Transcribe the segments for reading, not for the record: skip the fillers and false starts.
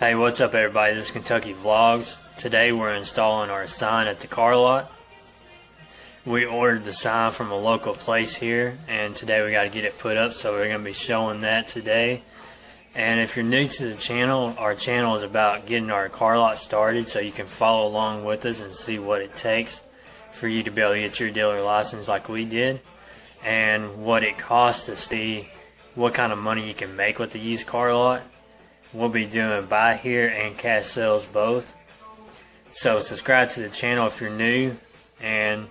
Hey, what's up everybody? This is Kentucky Vlogs. Today we're installing our sign at the car lot. We ordered the sign from a local place here, and today we got to get it put up, so we're going to be showing that today. And if you're new to the channel, our channel is about getting our car lot started, so you can follow along with us and see what it takes for you to be able to get your dealer license like we did, and what it costs to see what kind of money you can make with the used car lot. We'll be doing buy here and cash sales both. So subscribe to the channel if you're new, and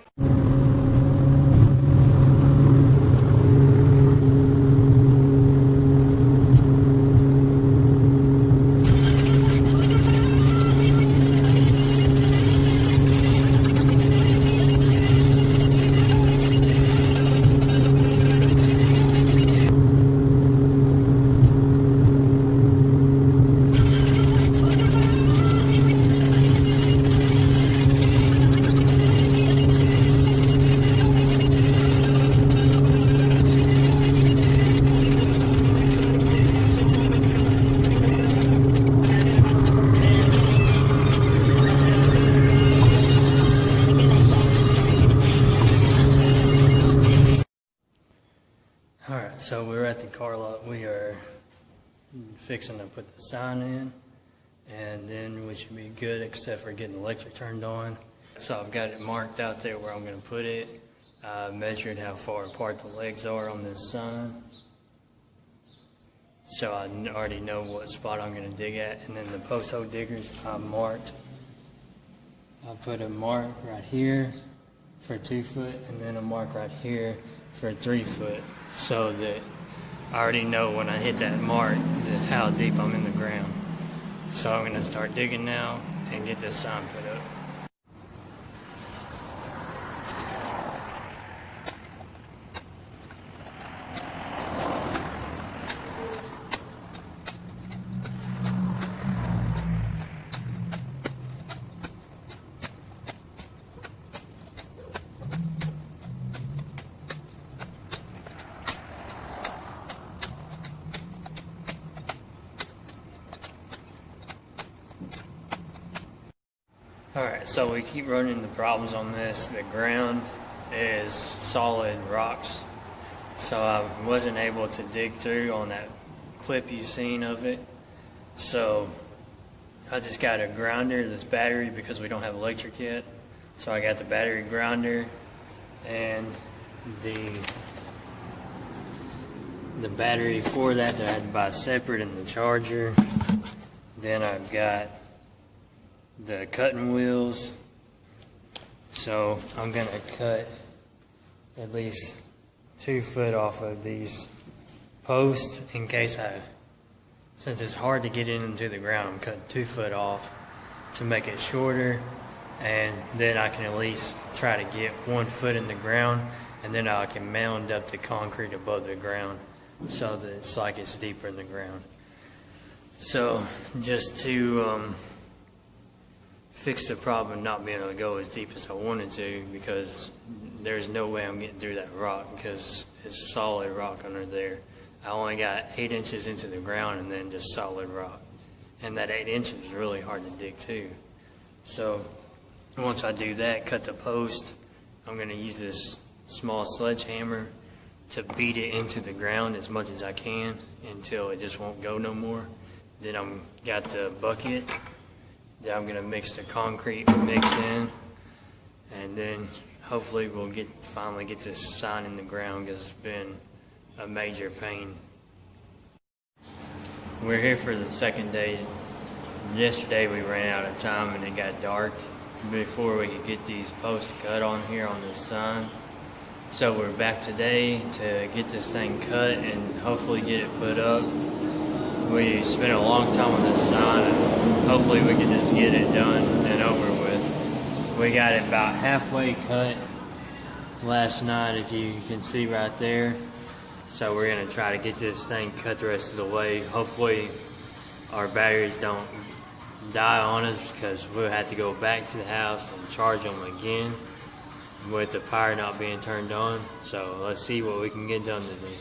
alright, so we're at the car lot. We are fixing to put the sign in, and then we should be good except for getting the electric turned on. So I've got it marked out there where I'm going to put it. I measured how far apart the legs are on this sign, so I already know what spot I'm going to dig at. And then the post hole diggers I marked. I put a mark right here for 2 foot, and then a mark right here for 3 foot, so that I already know when I hit that mark how deep I'm in the ground. So I'm going to start digging now and get this sign put up. Alright, so we keep running into problems on this. The ground is solid rocks, so I wasn't able to dig through on that clip you seen of it. So I just got a grinder, this battery, because we don't have electric yet. So I got the battery grinder and the battery for that I had to buy separate, and the charger. Then I've got the cutting wheels, so I'm gonna cut at least 2 foot off of these posts in case since it's hard to get into the ground, I'm cutting 2 foot off to make it shorter, and then I can at least try to get 1 foot in the ground, and then I can mound up the concrete above the ground so that it's like it's deeper in the ground. So just to fix the problem of not being able to go as deep as I wanted to, because there's no way I'm getting through that rock because it's solid rock under there. I only got 8 inches into the ground and then just solid rock, and that 8 inches is really hard to dig too. So once I do that, cut the post, I'm going to use this small sledgehammer to beat it into the ground as much as I can until it just won't go no more. Then I'm got the bucket that I'm going to mix the concrete mix in, and then hopefully we'll finally get this sign in the ground, because it's been a major pain. We're here for the second day. Yesterday we ran out of time and it got dark before we could get these posts cut on here on this sign. So we're back today to get this thing cut and hopefully get it put up. We spent a long time on this sign, and hopefully we can just get it done and over with. We got it about halfway cut last night, if you can see right there. So we're going to try to get this thing cut the rest of the way. Hopefully our batteries don't die on us, because we'll have to go back to the house and charge them again with the power not being turned on. So let's see what we can get done today.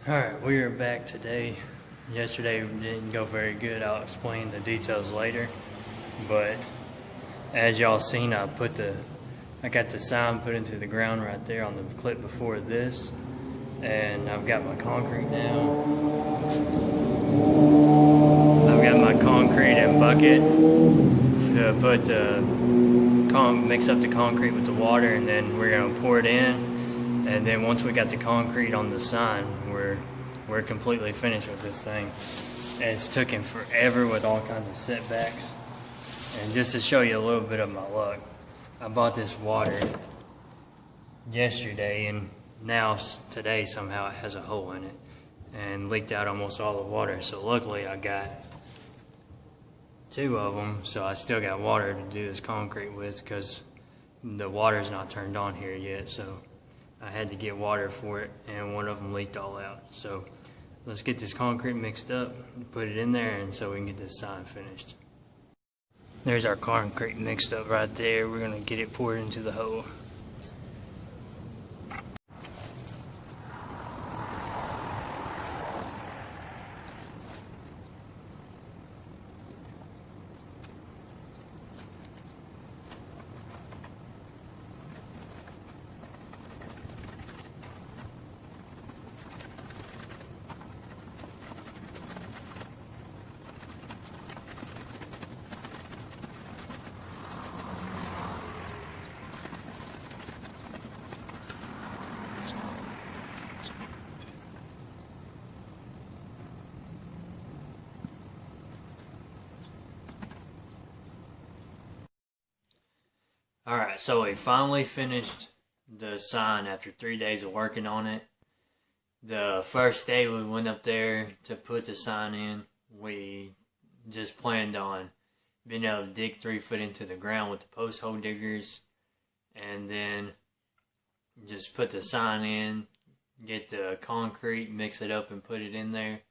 Alright, we are back today. Yesterday didn't go very good. I'll explain the details later. But as y'all seen, I got the sign put into the ground right there on the clip before this. And I've got my concrete now. I've got my concrete and bucket to put mix up the concrete with the water, and then we're gonna pour it in. And then once we got the concrete on the sign, we're completely finished with this thing. And it's taken forever with all kinds of setbacks. And just to show you a little bit of my luck, I bought this water yesterday, and now today somehow it has a hole in it and leaked out almost all the water. So luckily I got 2 of them, so I still got water to do this concrete with, because the water's not turned on here yet. So I had to get water for it, and one of them leaked all out. So let's get this concrete mixed up, put it in there, and so we can get this sign finished. There's our concrete mixed up right there. We're gonna get it poured into the hole. Alright, so we finally finished the sign after 3 days of working on it. The first day we went up there to put the sign in, we just planned on being able to dig 3 foot into the ground with the post hole diggers, and then just put the sign in, get the concrete, mix it up and put it in there,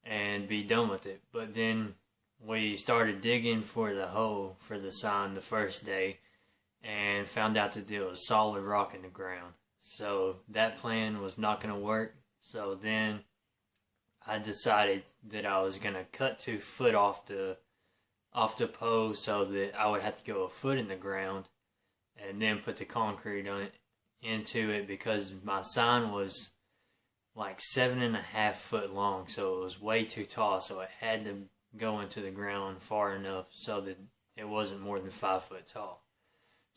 and be done with it. But then we started digging for the hole for the sign the first day, and found out that there was solid rock in the ground. So that plan was not going to work. So then I decided that I was going to cut 2 foot off the post, so that I would have to go 1 foot in the ground and then put the concrete on it, into it, because my sign was like 7.5 foot long, so it was way too tall. So it had to go into the ground far enough so that it wasn't more than 5 foot tall.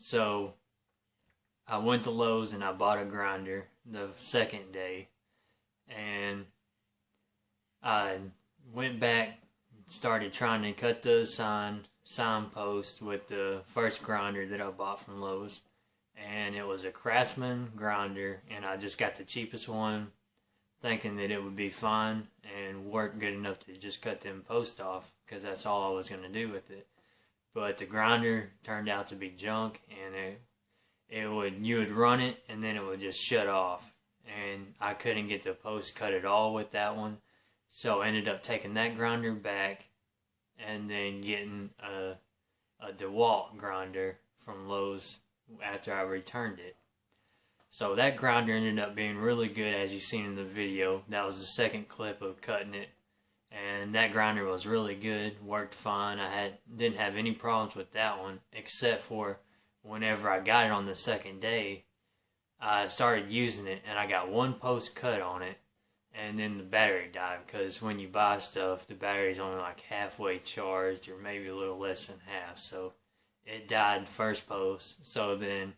So I went to Lowe's and I bought a grinder the second day, and I went back, started trying to cut the signpost with the first grinder that I bought from Lowe's, and it was a Craftsman grinder, and I just got the cheapest one, thinking that it would be fine and work good enough to just cut them posts off, because that's all I was going to do with it. But the grinder turned out to be junk, and you would run it and then it would just shut off, and I couldn't get the post cut at all with that one. So I ended up taking that grinder back and then getting a DeWalt grinder from Lowe's after I returned it. So that grinder ended up being really good, as you've seen in the video. That was the second clip of cutting it. And that grinder was really good, worked fine. Didn't have any problems with that one, except for whenever I got it on the second day, I started using it and I got 1 post cut on it, and then the battery died, because when you buy stuff, the battery's only like halfway charged, or maybe a little less than half. So it died first post. So then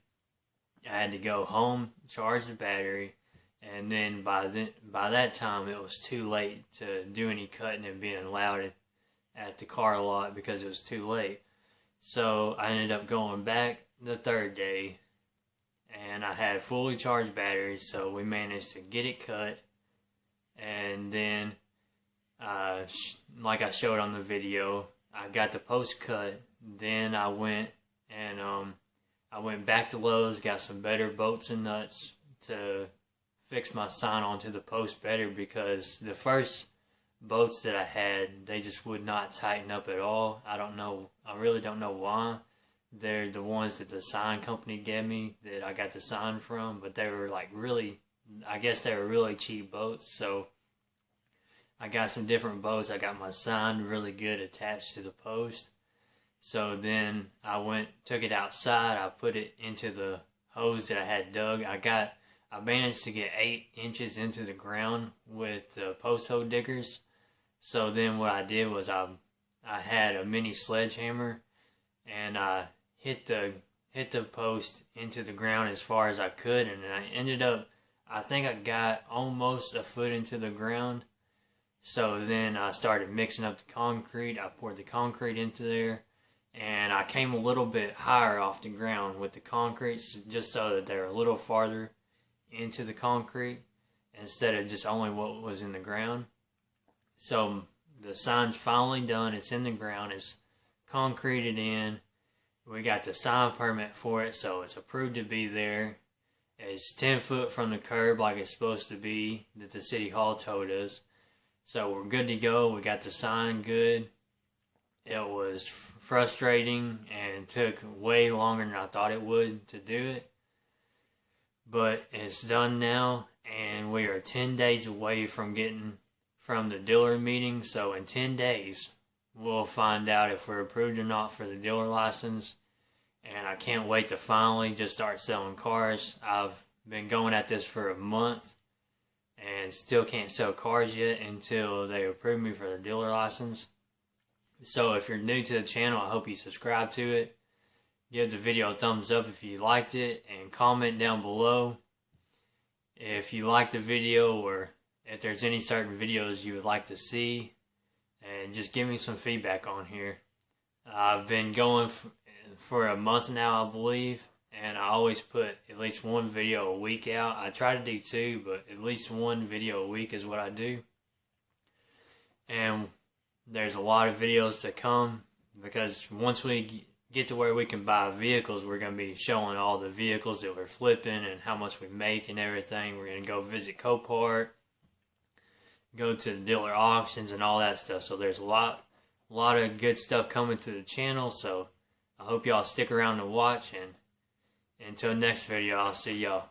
I had to go home, charge the battery, and then by that time it was too late to do any cutting and being allowed at the car lot, because it was too late. So I ended up going back the 3rd day, and I had fully charged batteries, so we managed to get it cut. And then, like I showed on the video, I got the post cut. Then I went back to Lowe's, got some better bolts and nuts to fix my sign onto the post better, because the first bolts that I had, they just would not tighten up at all. I really don't know why. They're the ones that the sign company gave me, that I got the sign from, but they were like really I guess they were really cheap boats, so I got some different boats. I got my sign really good attached to the post. So then I took it outside. I put it into the hose that I had dug. I managed to get 8 inches into the ground with the post hole diggers. So then what I did was I had a mini sledgehammer and I hit the post into the ground as far as I could, and I ended up, I think I got almost a foot into the ground. So then I started mixing up the concrete. I poured the concrete into there, and I came a little bit higher off the ground with the concrete, just so that they were a little farther into the concrete instead of just only what was in the ground. So the sign's finally done. It's in the ground. It's concreted in. We got the sign permit for it, so it's approved to be there. It's 10 foot from the curb like it's supposed to be, that the city hall told us. So we're good to go. We got the sign good. It was frustrating and took way longer than I thought it would to do it. But it's done now, and we are 10 days away from the dealer meeting. So in 10 days, we'll find out if we're approved or not for the dealer license. And I can't wait to finally just start selling cars. I've been going at this for a month and still can't sell cars yet until they approve me for the dealer license. So if you're new to the channel, I hope you subscribe to it. Give the video a thumbs up if you liked it, and comment down below if you liked the video or if there's any certain videos you would like to see, and just give me some feedback on here. I've been going for a month now, I believe, and I always put at least one video a week out. I try to do 2, but at least one video a week is what I do. And there's a lot of videos to come, because once we get to where we can buy vehicles, we're going to be showing all the vehicles that we're flipping and how much we make and everything. We're going to go visit Copart, go to the dealer auctions and all that stuff. So there's a lot of good stuff coming to the channel. So I hope y'all stick around to watch, and until next video, I'll see y'all.